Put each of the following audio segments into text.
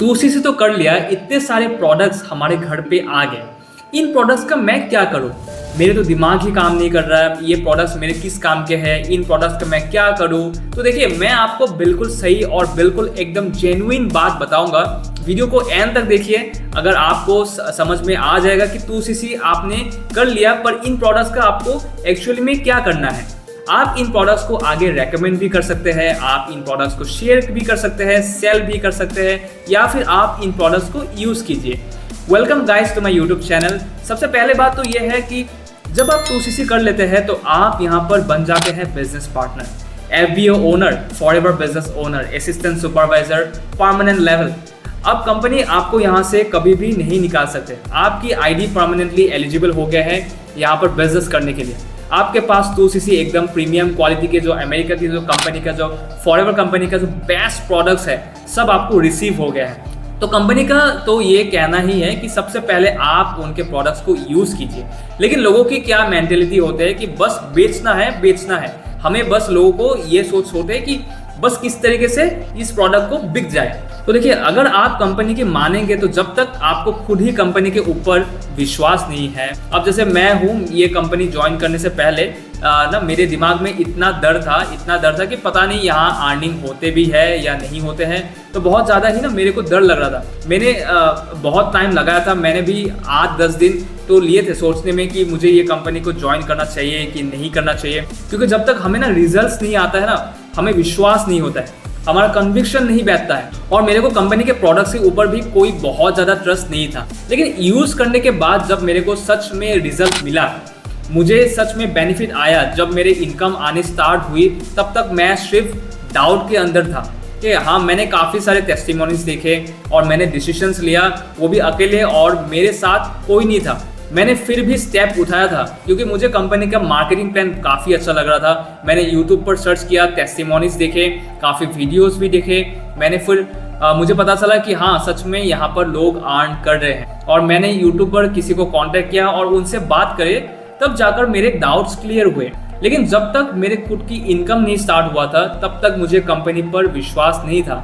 तो उसी से तो कर लिया, इतने सारे प्रोडक्ट्स हमारे घर पे आ गए। इन प्रोडक्ट्स का मैं क्या करूँ? मेरे तो दिमाग ही काम नहीं कर रहा है, ये प्रोडक्ट्स मेरे किस काम के हैं, इन प्रोडक्ट्स का मैं क्या करूँ? तो देखिए, मैं आपको बिल्कुल सही और बिल्कुल एकदम जेन्युइन बात बताऊंगा। वीडियो को एंड तक देखिए, अगर आपको समझ में आ जाएगा कि 2cc आपने कर लिया, पर इन प्रोडक्ट्स का आपको एक्चुअली में क्या करना है। आप इन प्रोडक्ट्स को आगे रेकमेंड भी कर सकते हैं, आप इन प्रोडक्ट्स को शेयर भी कर सकते हैं, सेल भी कर सकते हैं, या फिर आप इन प्रोडक्ट्स को यूज़ कीजिए। Welcome guys to my YouTube channel. सबसे पहले बात तो ये है कि जब आप 2cc कर लेते हैं तो आप यहाँ पर बन जाते हैं business partner, FBO owner, forever business owner, assistant supervisor, permanent level. अब कंपनी आपको यहाँ से कभी भी नहीं निकाल सकते। आपकी आईडी परमानेंटली एलिजिबल हो गया है यहाँ पर बिजनेस करने के लिए। आपके पास 2cc एकदम प्रीमियम क्वालिटी के, जो अमेरिका की जो कंपनी का, जो फॉरएवर कंपनी का जो बेस्ट प्रोडक्ट्स है, सब आपको रिसीव हो गया है। तो कंपनी का तो ये कहना ही है कि सबसे पहले आप उनके प्रोडक्ट्स को यूज़ कीजिए। लेकिन लोगों की क्या मेंटेलिटी होती है कि बस बेचना है, बेचना है। हमें बस लोगों को ये सोच होते हैं कि बस किस तरीके से इस प्रोडक्ट को बिक जाए। तो देखिए, अगर आप कंपनी के मानेंगे तो जब तक आपको खुद ही कंपनी के ऊपर विश्वास नहीं है। अब जैसे मैं हूँ, ये कंपनी ज्वाइन करने से पहले ना मेरे दिमाग में इतना डर था कि पता नहीं यहाँ अर्निंग होते भी है या नहीं होते हैं। तो बहुत ज़्यादा ही ना मेरे को डर लग रहा था। मैंने बहुत टाइम लगाया था, मैंने भी 8-10 दिन तो लिए थे सोचने में कि मुझे ये कंपनी को ज्वाइन करना चाहिए कि नहीं करना चाहिए। क्योंकि जब तक हमें ना रिजल्ट्स नहीं आता है ना, हमें विश्वास नहीं होता है, हमारा कन्विक्शन नहीं बैठता है। और मेरे को कंपनी के प्रोडक्ट्स के ऊपर भी कोई बहुत ज़्यादा ट्रस्ट नहीं था। लेकिन यूज़ करने के बाद जब मेरे को सच में रिजल्ट मिला, मुझे सच में बेनिफिट आया, जब मेरे इनकम आने स्टार्ट हुई, तब तक मैं सिर्फ डाउट के अंदर था कि हाँ, मैंने काफ़ी सारे टेस्टिमोनीज देखे और मैंने डिसीजंस लिया, वो भी अकेले, और मेरे साथ कोई नहीं था। मैंने फिर भी स्टेप उठाया था क्योंकि मुझे कंपनी का मार्केटिंग प्लान काफ़ी अच्छा लग रहा था। मैंने यूट्यूब पर सर्च किया, टेस्टिमोनीज देखे, काफ़ी वीडियोस भी देखे। मैंने फिर मुझे पता चला कि हाँ, सच में यहाँ पर लोग अर्न कर रहे हैं। और मैंने यूट्यूब पर किसी को कॉन्टैक्ट किया और उनसे बात करे, तब जाकर मेरे डाउट्स क्लियर हुए। लेकिन जब तक मेरे खुद की इनकम नहीं स्टार्ट हुआ था, तब तक मुझे कंपनी पर विश्वास नहीं था,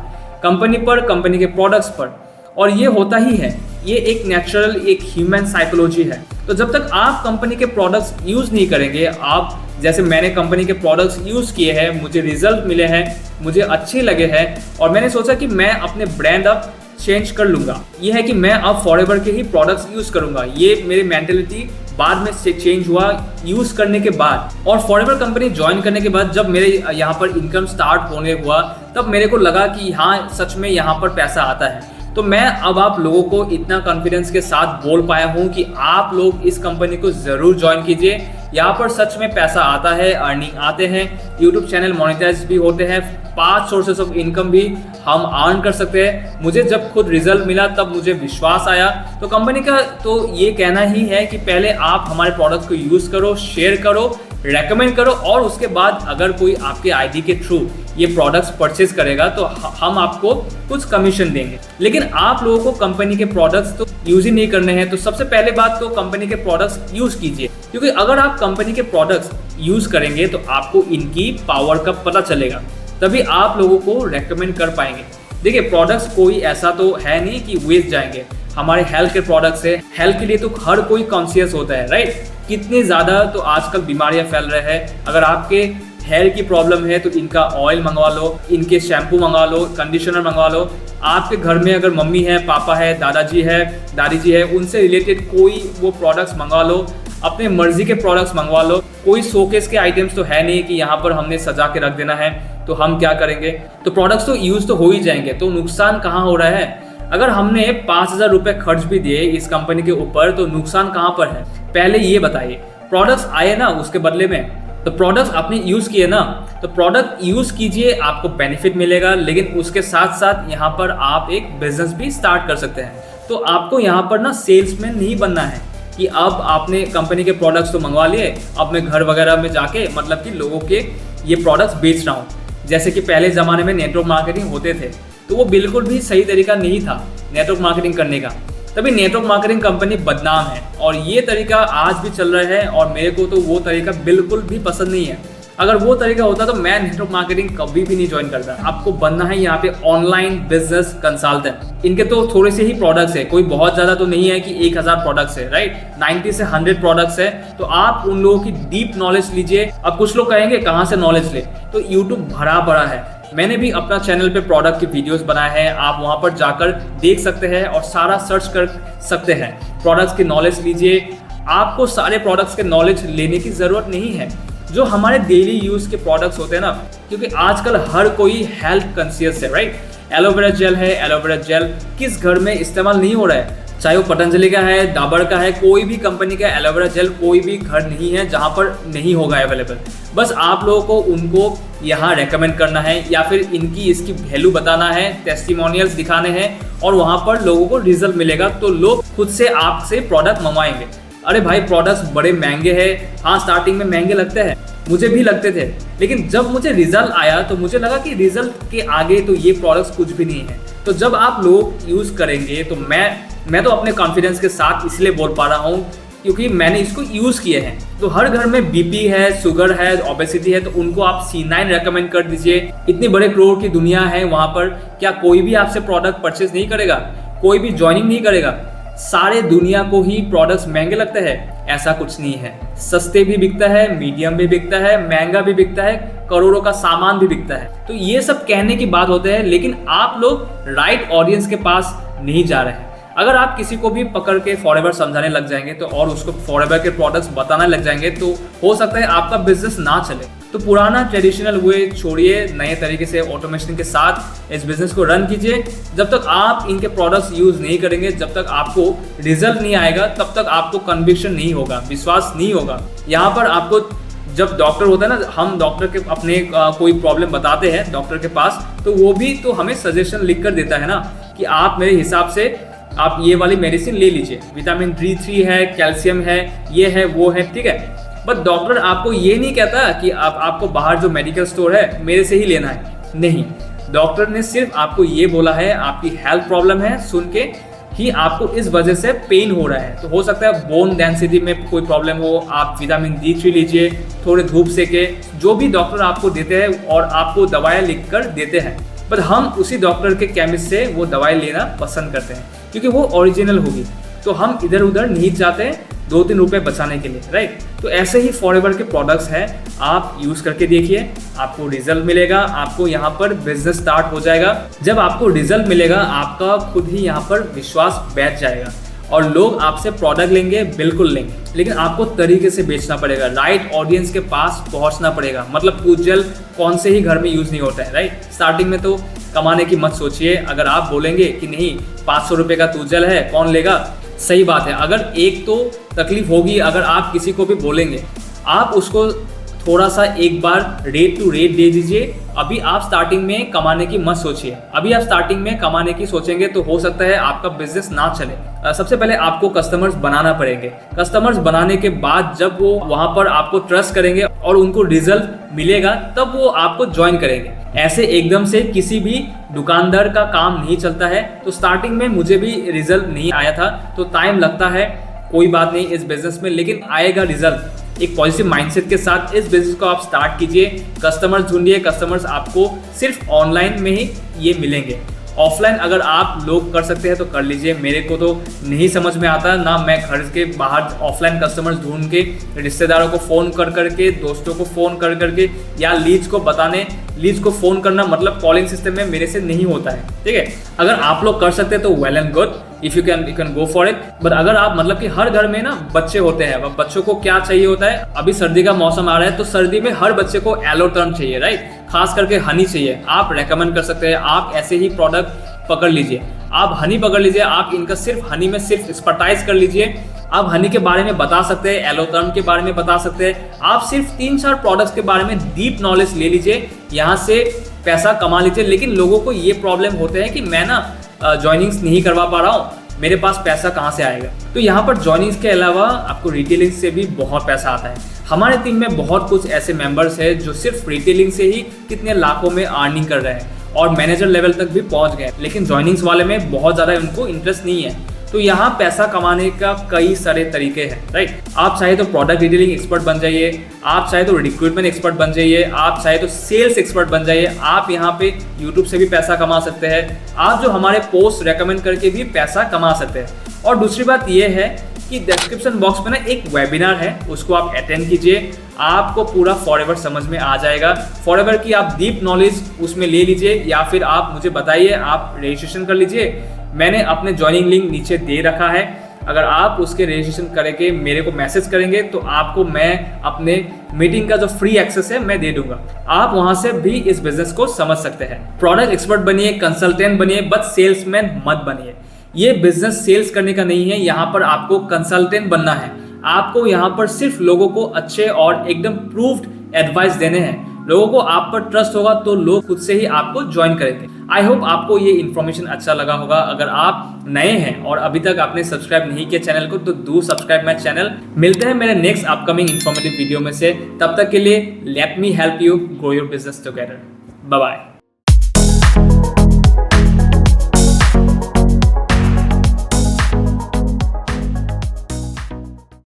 कंपनी पर, कंपनी के प्रोडक्ट्स पर। और ये होता ही है, ये एक नेचुरल, एक ह्यूमन साइकोलॉजी है। तो जब तक आप कंपनी के प्रोडक्ट्स यूज़ नहीं करेंगे, आप जैसे मैंने कंपनी के प्रोडक्ट्स यूज़ किए हैं, मुझे रिजल्ट मिले हैं, मुझे अच्छे लगे हैं, और मैंने सोचा कि मैं अपने ब्रांड अब चेंज कर लूँगा। ये है कि मैं अब फॉरएवर के ही प्रोडक्ट्स यूज़ करूँगा। ये मेरी मेंटेलिटी बाद में से चेंज हुआ यूज़ करने के बाद। और फॉरएवर कंपनी ज्वाइन करने के बाद जब मेरे यहाँ पर इनकम स्टार्ट होने हुआ, तब मेरे को लगा कि हाँ, सच में यहाँ पर पैसा आता है। तो मैं अब आप लोगों को इतना कॉन्फिडेंस के साथ बोल पाया हूँ कि आप लोग इस कंपनी को ज़रूर ज्वाइन कीजिए। यहाँ पर सच में पैसा आता है, अर्निंग आते हैं, यूट्यूब चैनल मोनेटाइज भी होते हैं, 5 सोर्सेस ऑफ इनकम भी हम अर्न कर सकते हैं। मुझे जब खुद रिजल्ट मिला तब मुझे विश्वास आया। तो कंपनी का तो ये कहना ही है कि पहले आप हमारे प्रोडक्ट को यूज़ करो, शेयर करो, रेकमेंड करो, और उसके बाद अगर कोई आपके आईडी के थ्रू ये प्रोडक्ट्स परचेज करेगा तो हम आपको कुछ कमीशन देंगे। लेकिन आप लोगों को कंपनी के प्रोडक्ट्स तो यूज़ ही नहीं करने हैं। तो सबसे पहले बात तो कंपनी के प्रोडक्ट्स यूज़ कीजिए, क्योंकि अगर आप कंपनी के प्रोडक्ट्स यूज़ करेंगे तो आपको इनकी पावर का पता चलेगा, तभी आप लोगों को रेकमेंड कर पाएंगे। देखिए, प्रोडक्ट्स कोई ऐसा तो है नहीं कि वेस्ट जाएंगे। हमारे हेल्थ के प्रोडक्ट्स है, हेल्थ के लिए तो हर कोई कॉन्शियस होता है, राइट। कितनी ज़्यादा तो आजकल बीमारियां फैल रहे हैं। अगर आपके हेयर की प्रॉब्लम है तो इनका ऑयल मंगवा लो, इनके शैम्पू मंगवा लो, कंडीशनर मंगवा लो। आपके घर में अगर मम्मी है, पापा है, दादाजी है, दादी जी है, उनसे रिलेटेड कोई वो प्रोडक्ट्स मंगवा लो। अपने मर्जी के प्रोडक्ट्स मंगवा लो। कोई शोकेस के आइटम्स तो है नहीं कि यहाँ पर हमने सजा के रख देना है, तो हम क्या करेंगे। तो प्रोडक्ट्स तो यूज़ तो हो ही जाएंगे, तो नुकसान कहाँ हो रहा है। अगर हमने 5,000 रुपये खर्च भी दिए इस कंपनी के ऊपर, तो नुकसान कहाँ पर है, पहले ये बताइए। प्रोडक्ट्स आए ना उसके बदले में, तो प्रोडक्ट्स आपने यूज़ किए ना, तो प्रोडक्ट यूज़ कीजिए, आपको बेनिफिट मिलेगा। लेकिन उसके साथ साथ यहाँ पर आप एक बिजनेस भी स्टार्ट कर सकते हैं। तो आपको यहाँ पर ना सेल्समैन नहीं बनना है कि अब आपने कंपनी के प्रोडक्ट्स तो मंगवा लिए, अब मैं घर वगैरह में जाके मतलब कि लोगों के ये प्रोडक्ट्स बेच रहा हूँ। जैसे कि पहले ज़माने में नेटवर्क मार्केटिंग होते थे, तो वो बिल्कुल भी सही तरीका नहीं था नेटवर्क मार्केटिंग करने का। तभी नेटवर्क मार्केटिंग कंपनी बदनाम है और ये तरीका आज भी चल रहा है और मेरे को तो वो तरीका बिल्कुल भी पसंद नहीं है। अगर वो तरीका होता तो मैं नेटवर्क मार्केटिंग कभी भी नहीं ज्वाइन करता। आपको बनना है यहाँ पे ऑनलाइन बिजनेस कंसल्टेंट। इनके तो थोड़े से ही प्रोडक्ट्स है, कोई बहुत ज़्यादा तो नहीं है कि 1000 प्रोडक्ट्स है, राइट। 90 से 100 प्रोडक्ट्स है। तो आप उन लोगों की डीप नॉलेज लीजिए। अब कुछ लोग कहेंगे कहाँ से नॉलेज ले, तो यूट्यूब भरा पड़ा है। मैंने भी अपना चैनल पे प्रोडक्ट की वीडियोस बनाए हैं, आप वहाँ पर जाकर देख सकते हैं और सारा सर्च कर सकते हैं। प्रोडक्ट्स की नॉलेज लीजिए। आपको सारे प्रोडक्ट्स के नॉलेज लेने की ज़रूरत नहीं है। जो हमारे डेली यूज़ के प्रोडक्ट्स होते हैं ना, क्योंकि आजकल हर कोई हेल्थ कॉन्शियस है, राइट। एलोवेरा जेल है, एलोवेरा जेल किस घर में इस्तेमाल नहीं हो रहा है, चाहे वो पतंजलि का है, डाबर का है, कोई भी कंपनी का एलोवेरा जेल कोई भी घर नहीं है जहाँ पर नहीं होगा अवेलेबल। बस आप लोगों को उनको यहाँ रेकमेंड करना है या फिर इसकी वैल्यू बताना है, टेस्टिमोनियल्स दिखाने हैं और वहाँ पर लोगों को रिजल्ट मिलेगा तो लोग खुद से आपसे प्रोडक्ट मंगवाएंगे। अरे भाई प्रोडक्ट्स बड़े महंगे हैं, हाँ स्टार्टिंग में महंगे लगते हैं, मुझे भी लगते थे, लेकिन जब मुझे रिजल्ट आया तो मुझे लगा कि रिजल्ट के आगे तो ये प्रोडक्ट्स कुछ भी नहीं है। तो जब आप लोग यूज़ करेंगे तो मैं तो अपने कॉन्फिडेंस के साथ इसलिए बोल पा रहा हूँ क्योंकि मैंने इसको यूज़ किए हैं। तो हर घर में बीपी है, शुगर है, ओबेसिटी है, तो उनको आप C9 रेकमेंड कर दीजिए। इतनी बड़े करोड़ की दुनिया है, वहाँ पर क्या कोई भी आपसे प्रोडक्ट परचेज नहीं करेगा, कोई भी ज्वाइनिंग नहीं करेगा। सारे दुनिया को ही प्रोडक्ट्स महंगे लगते हैं, ऐसा कुछ नहीं है। सस्ते भी बिकता है, मीडियम भी बिकता है, महंगा भी बिकता है, करोड़ों का सामान भी बिकता है। तो ये सब कहने की बात होते हैं, लेकिन आप लोग राइट ऑडियंस के पास नहीं जा रहे हैं। अगर आप किसी को भी पकड़ के फॉरएवर समझाने लग जाएंगे तो और उसको फॉरएवर के प्रोडक्ट्स बताने लग जाएंगे तो हो सकता है आपका बिजनेस ना चले। तो पुराना ट्रेडिशनल वे छोड़िए, नए तरीके से ऑटोमेशन के साथ इस बिजनेस को रन कीजिए। जब तक आप इनके प्रोडक्ट्स यूज़ नहीं करेंगे, जब तक आपको रिजल्ट नहीं आएगा, तब तक आपको कन्विक्शन नहीं होगा, विश्वास नहीं होगा। यहाँ पर आपको जब डॉक्टर होता है ना, हम डॉक्टर के अपने कोई प्रॉब्लम बताते हैं डॉक्टर के पास, तो वो भी तो हमें सजेशन लिख कर देता है ना कि आप मेरे हिसाब से आप ये वाली मेडिसिन ले लीजिए, विटामिन D3 है, कैल्शियम है, ये है, वो है, ठीक है। बट डॉक्टर आपको ये नहीं कहता कि आपको बाहर जो मेडिकल स्टोर है मेरे से ही लेना है, नहीं। डॉक्टर ने सिर्फ आपको ये बोला है आपकी हेल्थ प्रॉब्लम है, सुन के ही आपको इस वजह से पेन हो रहा है। तो हो सकता है बोन डेंसिटी में कोई प्रॉब्लम हो, आप विटामिन D3 लीजिए, थोड़े धूप सेके, जो भी डॉक्टर आपको देते हैं और आपको दवाएं लिख कर देते हैं। पर हम उसी डॉक्टर के केमिस्ट से वो दवाई लेना पसंद करते हैं क्योंकि वो ओरिजिनल होगी। तो हम इधर उधर नहीं जाते 2-3 रुपए बचाने के लिए, राइट। तो ऐसे ही फॉरएवर के प्रोडक्ट्स हैं, आप यूज़ करके देखिए, आपको रिजल्ट मिलेगा, आपको यहाँ पर बिजनेस स्टार्ट हो जाएगा। जब आपको रिजल्ट मिलेगा आपका खुद ही यहाँ पर विश्वास बैठ जाएगा और लोग आपसे प्रोडक्ट लेंगे, बिल्कुल लेंगे, लेकिन आपको तरीके से बेचना पड़ेगा, राइट ऑडियंस के पास पहुंचना पड़ेगा। मतलब टूथ कौन से ही घर में यूज़ नहीं होता है, राइट। स्टार्टिंग में तो कमाने की मत सोचिए। अगर आप बोलेंगे कि नहीं 500 रुपये का टूथ है, कौन लेगा, सही बात है। अगर एक तो तकलीफ होगी, अगर आप किसी को भी बोलेंगे, आप उसको थोड़ा सा एक बार रेट टू रेट दे दीजिए। अभी आप स्टार्टिंग में कमाने की मत सोचिए। अभी आप स्टार्टिंग में कमाने की सोचेंगे तो हो सकता है आपका बिजनेस ना चले। सबसे पहले आपको कस्टमर्स बनाना पड़ेंगे। कस्टमर्स बनाने के बाद जब वो वहाँ पर आपको ट्रस्ट करेंगे और उनको रिजल्ट मिलेगा, तब वो आपको ज्वाइन करेंगे। ऐसे एकदम से किसी भी दुकानदार का काम नहीं चलता है। तो स्टार्टिंग में मुझे भी रिजल्ट नहीं आया था, तो टाइम लगता है, कोई बात नहीं इस बिजनेस में, लेकिन आएगा रिजल्ट। एक पॉजिटिव माइंडसेट के साथ इस बिजनेस को आप स्टार्ट कीजिए, कस्टमर्स ढूंढिए। कस्टमर्स आपको सिर्फ ऑनलाइन में ही ये मिलेंगे। ऑफलाइन अगर आप लोग कर सकते हैं तो कर लीजिए। मेरे को तो नहीं समझ में आता ना, मैं घर के बाहर ऑफलाइन कस्टमर्स ढूंढ के, रिश्तेदारों को फ़ोन कर करके, दोस्तों को फ़ोन कर करके, या लीड्स को फ़ोन करना, मतलब कॉलिंग सिस्टम में मेरे से नहीं होता है, ठीक है। अगर आप लोग कर सकते हैं तो well and good, if you can go for it. But अगर आप, मतलब कि हर घर में ना बच्चे होते हैं, बच्चों को क्या चाहिए होता है, अभी सर्दी का मौसम आ रहा है तो सर्दी में हर बच्चे को एलोटर्न चाहिए, राइट। खास करके हनी चाहिए। आप रेकमेंड कर सकते हैं, आप ऐसे ही प्रोडक्ट पकड़ लीजिए, आप हनी पकड़ लीजिए, आप इनका सिर्फ हनी में सिर्फ एक्सपर्टाइज कर लीजिए। आप हनी के बारे में बता सकते हैं, एलोटर्न के बारे में बता सकते हैं। आप सिर्फ 3-4 प्रोडक्ट्स के बारे में डीप नॉलेज ले लीजिए, यहाँ से पैसा कमा लीजिए। लेकिन लोगों को ये प्रॉब्लम होते हैं कि मैं ना ज्वाइनिंग्स नहीं करवा पा रहा हूँ, मेरे पास पैसा कहाँ से आएगा। तो यहाँ पर ज्वाइनिंग्स के अलावा आपको रिटेलिंग से भी बहुत पैसा आता है। हमारे टीम में बहुत कुछ ऐसे मेंबर्स हैं जो सिर्फ रिटेलिंग से ही कितने लाखों में अर्निंग कर रहे हैं और मैनेजर लेवल तक भी पहुँच गए, लेकिन ज्वाइनिंग्स वाले में बहुत ज़्यादा उनको इंटरेस्ट नहीं है। तो यहाँ पैसा कमाने का कई सारे तरीके हैं, राइट। आप चाहे तो प्रोडक्ट डिटेलिंग एक्सपर्ट बन जाइए, आप चाहे तो रिक्रूटमेंट एक्सपर्ट बन जाइए, आप चाहे तो सेल्स एक्सपर्ट बन जाइए, आप यहाँ पे यूट्यूब से भी पैसा कमा सकते हैं, आप जो हमारे पोस्ट रेकमेंड करके भी पैसा कमा सकते हैं। और दूसरी बात यह है कि डिस्क्रिप्शन बॉक्स में ना एक वेबिनार है, उसको आप अटेंड कीजिए, आपको पूरा फॉरएवर समझ में आ जाएगा। फॉरएवर की आप डीप नॉलेज उसमें ले लीजिए, या फिर आप मुझे बताइए, आप रजिस्ट्रेशन कर लीजिए। मैंने अपने ज्वाइनिंग लिंक नीचे दे रखा है, अगर आप उसके रजिस्ट्रेशन करके मेरे को मैसेज करेंगे तो आपको मैं अपने मीटिंग का जो फ्री एक्सेस है मैं दे दूंगा। आप वहां से भी इस बिजनेस को समझ सकते हैं। प्रोडक्ट एक्सपर्ट बनिए, कंसल्टेंट बनिए, बट सेल्समैन मत बनिए। ये बिजनेस सेल्स करने का नहीं है, यहाँ पर आपको कंसल्टेंट बनना है। आपको यहाँ पर सिर्फ लोगों को अच्छे और एकदम प्रूव्ड एडवाइस देने हैं। लोगों को आप पर ट्रस्ट होगा तो लोग खुद से ही आपको ज्वाइन करेंगे। आई होप आपको ये इन्फॉर्मेशन अच्छा लगा होगा। अगर आप नए हैं और अभी तक आपने सब्सक्राइब नहीं किया चैनल को तो डू सब्सक्राइब माय चैनल। मिलते हैं मेरे नेक्स्ट अपकमिंग इन्फॉर्मेटिव वीडियो में से। तब तक के लिए let me help you grow your business together. Bye bye.